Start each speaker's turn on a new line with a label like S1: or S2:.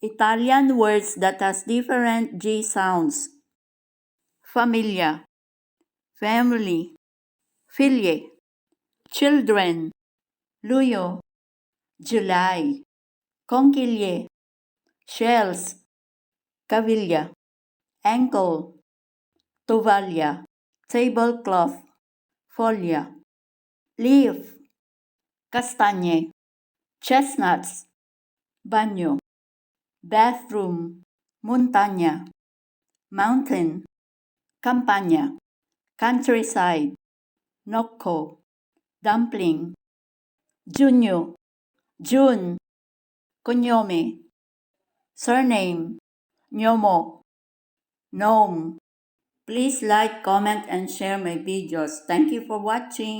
S1: Italian words that has different G sounds. Famiglia, family, figlie, children, luglio, July, conchiglie, shells, caviglia, ankle, tovaglia, tablecloth, foglia, leaf, castagne, chestnuts, bagno, bathroom, montagna, mountain, campagna, countryside, nocco, dumpling, Junio, June, cognome, surname, Nyomo, gnome. Please like, comment, and share my videos. Thank you for watching.